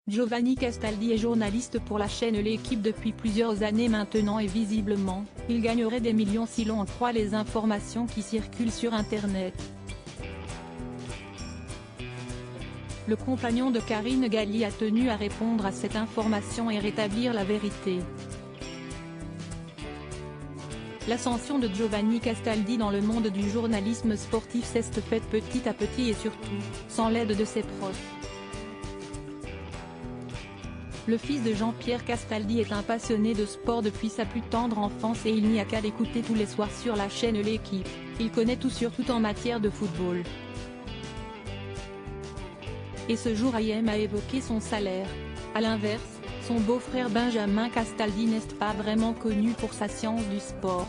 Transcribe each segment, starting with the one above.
Giovanni Castaldi est journaliste pour la chaîne L'Équipe depuis plusieurs années maintenant et visiblement, il gagnerait des millions si l'on en croit les informations qui circulent sur Internet. Le compagnon de Karine Galli a tenu à répondre à cette information et rétablir la vérité. L'ascension de Giovanni Castaldi dans le monde du journalisme sportif s'est faite petit à petit et surtout, sans l'aide de ses proches. Le fils de Jean-Pierre Castaldi est un passionné de sport depuis sa plus tendre enfance et il n'y a qu'à l'écouter tous les soirs sur la chaîne L'Équipe, il connaît tout sur tout en matière de football. Et ce jour IM a évoqué son salaire. A l'inverse, son beau-frère Benjamin Castaldi n'est pas vraiment connu pour sa science du sport.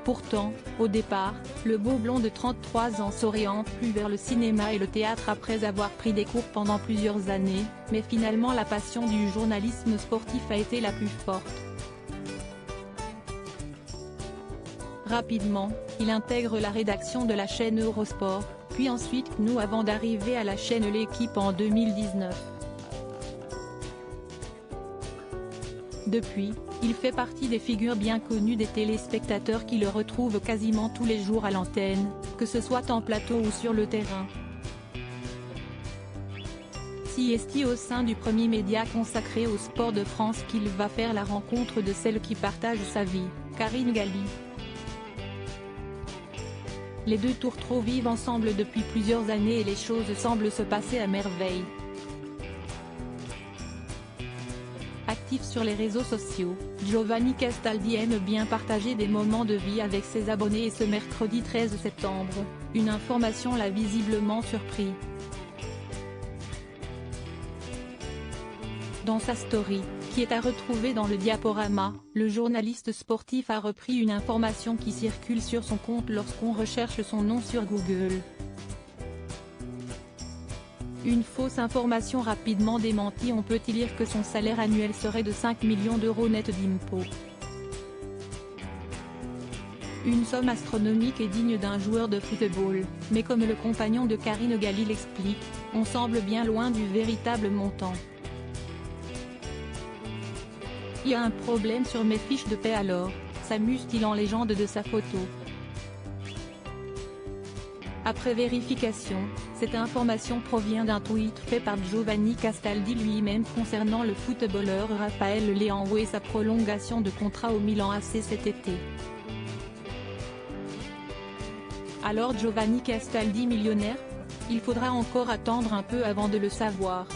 Pourtant, au départ, le beau blond de 33 ans s'oriente plus vers le cinéma et le théâtre après avoir pris des cours pendant plusieurs années, mais finalement la passion du journalisme sportif a été la plus forte. Rapidement, il intègre la rédaction de la chaîne Eurosport, puis ensuite nous avant d'arriver à la chaîne L'Équipe en 2019. Depuis, il fait partie des figures bien connues des téléspectateurs qui le retrouvent quasiment tous les jours à l'antenne, que ce soit en plateau ou sur le terrain. Si est au sein du premier média consacré au sport de France qu'il va faire la rencontre de celle qui partage sa vie, Karine Galli. Les deux tourtereaux vivent ensemble depuis plusieurs années et les choses semblent se passer à merveille. Actif sur les réseaux sociaux, Giovanni Castaldi aime bien partager des moments de vie avec ses abonnés et ce mercredi 13 septembre, une information l'a visiblement surpris. Dans sa story, qui est à retrouver dans le diaporama, le journaliste sportif a repris une information qui circule sur son compte lorsqu'on recherche son nom sur Google. Une fausse information rapidement démentie, on peut y lire que son salaire annuel serait de 5 millions d'euros net d'impôts. Une somme astronomique et digne d'un joueur de football, mais comme le compagnon de Karine Galli l'explique, on semble bien loin du véritable montant. Il y a un problème sur mes fiches de paie alors, s'amuse-t-il en légende de sa photo. Après vérification, cette information provient d'un tweet fait par Giovanni Castaldi lui-même concernant le footballeur Raphaël Leão et sa prolongation de contrat au Milan AC cet été. Alors Giovanni Castaldi millionnaire? Il faudra encore attendre un peu avant de le savoir.